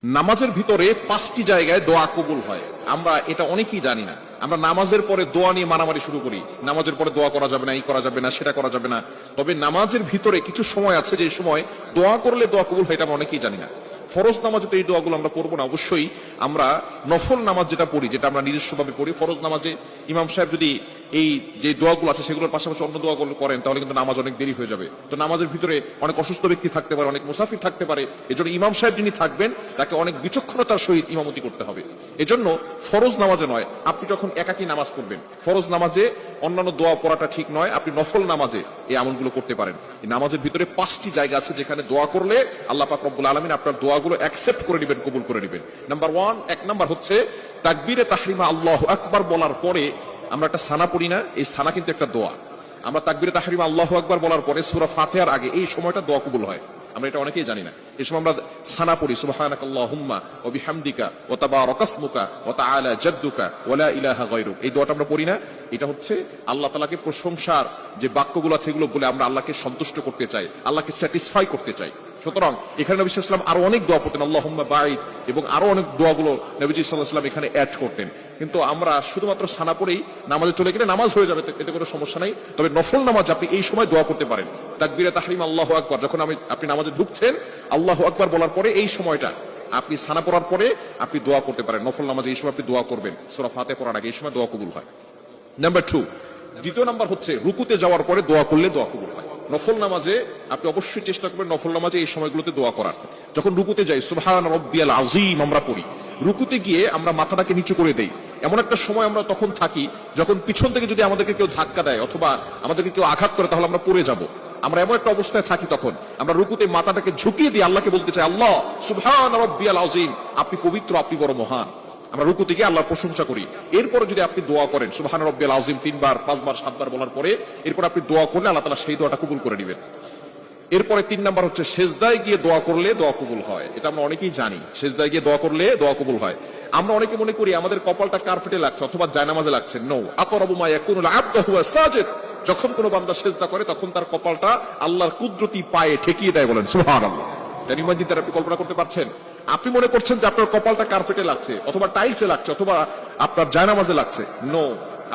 নামাজের ভিতরে 5টি জায়গায় দোয়া কবুল হয়। আমরা এটা অনেকেই জানি না। আমরা নামাজের পরে দোয়া নিয়ে মারামারি শুরু করি, নামাজের পরে দোয়া করা যাবে না, এই করা যাবে না, সেটা করা যাবে না। তবে নামাজের ভিতরে কিছু সময় আছে যে সময় দোয়া করলে দোয়া কবুল হয়, এটা আমরা অনেকেই জানি না। ফরজ নামাজে তো এই দোয়াগুলো আমরা পড়বো না, অবশ্যই আমরা নফল নামাজ যেটা পড়ি, যেটা আমরা নিজস্বভাবে পড়ি। ফরজ নামাজে ইমাম সাহেব যদি এই যে দোয়াগুলো আছে সেগুলোর পাশাপাশি অন্য দোয়াগুলো করেন তাহলে কিন্তু নামাজ অনেক দেরি হয়ে যাবে। তো নামাজের ভিতরে অনেক অসুস্থ ব্যক্তি থাকতে পারে, অনেক মুসাফির থাকতে পারে। এজন্য ইমাম সাহেব যিনি থাকবেন তাকে অনেক বিচক্ষণতার সহিত ইমামতি করতে হবে। এজন্য ফরজ নামাজে নয়, আপনি যখন একাকী নামাজ পড়বেন, ফরজ নামাজে অন্যান্য দোয়া পড়াটা ঠিক নয়, আপনি নফল নামাজে এই আমলগুলো করতে পারেন। এই নামাজের ভিতরে 5টি জায়গা আছে যেখানে দোয়া করলে আল্লাহ পাক রব্বুল আলামিন আপনার দোয়াগুলো অ্যাকসেপ্ট করে নেবেন, কবুল করে নেবেন। নাম্বার 1 নাম্বার হচ্ছে তাকবীরে তাহরিমা আল্লাহু আকবার বলার পরে আমরা একটা সানা পড়ি না, এই সানা কিন্তু একটা দোয়া। আমরা তাকবীরে তাহরিমা আল্লাহু আকবার বলার পরে সূরা ফাতিহার আগে এই সময়টা দোয়া কবুল হয়, আমরা এটা অনেকেই জানি না। এই সময় আমরা সানা পড়ি, সুবহানাকাল্লাহুম্মা ওয়া বিহামদিকা ওয়া তাবারাকাসমুকা ওয়া তাআলা জাদ্দুকা ওয়া লা ইলাহা গায়রুক। এই দোয়াটা আমরা পড়ি না। এটা হচ্ছে আল্লাহ তাআলাকে প্রশংসার যে বাক্যগুলো আছে এগুলো বলে আমরা আল্লাহকে সন্তুষ্ট করতে চাই, আল্লাহকে স্যাটিসফাই করতে চাই। সুতরাং এখানে নবী সাল্লাল্লাহু আলাইহি ওয়াসাল্লাম আরো অনেক দোয়া পড়তেন, আল্লাহুম্মা বাঈদ, এবং আরো অনেক দোয়াগুলো নবীজি সাল্লাল্লাহু আলাইহি ওয়াসাল্লাম এখানে অ্যাড করতেন। কিন্তু আমরা শুধুমাত্র সানা পড়েই নামাজে চলে গেলে নামাজ হয়ে যাবে, এতে কোনো সমস্যা নাই। তবে নফল নামাজ আপনি এই সময় দোয়া করতে পারেন। তাকবীরে তাহরিম আল্লাহু আকবার, যখন আপনি নামাজে ঢুকছেন আল্লাহু আকবার বলার পরে এই সময়টা আপনি সানা পড়ার পরে আপনি দোয়া করতে পারেন। নফল নামাজে এই সময় আপনি দোয়া করবেন, সূরা ফাতিহা পড়ার আগে এই সময় দোয়া কবুল হয়। নাম্বার 2, দ্বিতীয় নাম্বার হচ্ছে রুকুতে যাওয়ার পরে দোয়া করলে দোয়া কবুল হয়। নফল নামাজে আপনি অবশ্যই চেষ্টা করবেন নফল নামাজে এই সময়গুলোতে দোয়া করার। যখন রুকুতে যাই সুবহান রাব্বিয়াল আযীম আমরা পড়ি, রুকুতে গিয়ে আমরা মাথাটাকে নিচু করে দেই। এমন একটা সময় আমরা তখন থাকি যখন পিছন থেকে যদি আমাদেরকে কেউ ধাক্কা দেয় অথবা আমাদেরকে কেউ আঘাত করে তাহলে আমরা পড়ে যাব। আমরা এমন একটা অবস্থায় থাকি, তখন আমরা রুকুতে মাথাটাকে ঝুঁকিয়ে দিয়ে আল্লাহকে বলতে চাই, আল্লাহ সুবহান রাব্বিয়াল আযীম, আপনি পবিত্র, আপনি বড় মহান। আমরা রুকু থেকে আল্লাহর প্রশংসা করি। এরপরে যদি আপনি দোয়া করেন সুবহান রাব্বিয়াল আযীম 3 বার 5 বার 7 বার বলার পরে এরপর আপনি দোয়া করলে আল্লাহ তাআলা সেই দোয়াটা কবুল করে নেবেন। এরপরে 3 নাম্বার হচ্ছে সেজদায় গিয়ে দোয়া করলে দোয়া কবুল হয়। এটা আমরা অনেকেই জানি, সেজদায় গিয়ে দোয়া করলে দোয়া কবুল হয়। আমরা অনেকে মনে করি আমাদের কপালটা কার্পেটে লাগছে অথবা জায়নামাজে লাগছে। নো, আকরাবু মা ইয়াকুনুল আবদু হুয়া সাজিদ, যখন কোনো বান্দা সেজদা করে তখন তার কপালটা আল্লাহর কুদরতি পায়ে ঠেকিয়ে দেয়, বলেন সুবহানাল্লাহ। এটা ইমাজিন আপনি কল্পনা করতে পারছেন? আপনি মনে করছেন যে আপনার কপালটা কার্পেটে লাগছে অথবা টাইলসে লাগছে অথবা আপনার জায়নামাজে লাগছে। নো,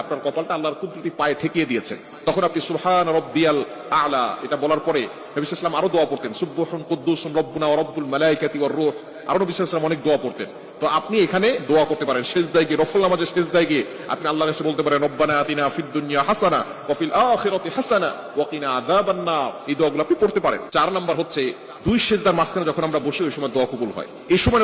আপনার কপালটা আল্লাহর কুদরতি পায়ে ঠেকিয়ে দিয়েছেন। তখন আপনি সুবহান রাব্বিয়াল আ'লা এটা বলার পরে নবী সাল্লাল্লাহু আলাইহি ওয়াসাল্লাম আরো দোয়া পড়তেন, সুবহান কুদ্দুসুন রব্বুনা ওয়া রব্বুল মালায়েকাতি ওয়ার রূহ। আরো নবী সাল্লাল্লাহু আলাইহি ওয়াসাল্লাম অনেক দোয়া পড়তেন। তো আপনি এখানে দোয়া করতে পারেন সিজদায় গিয়ে, নফল নামাজে সিজদায় গিয়ে আপনি আল্লাহর কাছে বলতে পারেন, রব্বানা আতিনা ফিদ দুনিয়া হাসানা ওয়া ফিল আখিরাতি হাসানা ওয়া কিনা আযাবান নার। এই দোয়াগুলো আপনি পড়তে পারেন। 4 নাম্বার হচ্ছে 2 সিজদার মাঝখানে যখন আমরা বসে ওই সময় দোয়া কবুল হয়। এই সময়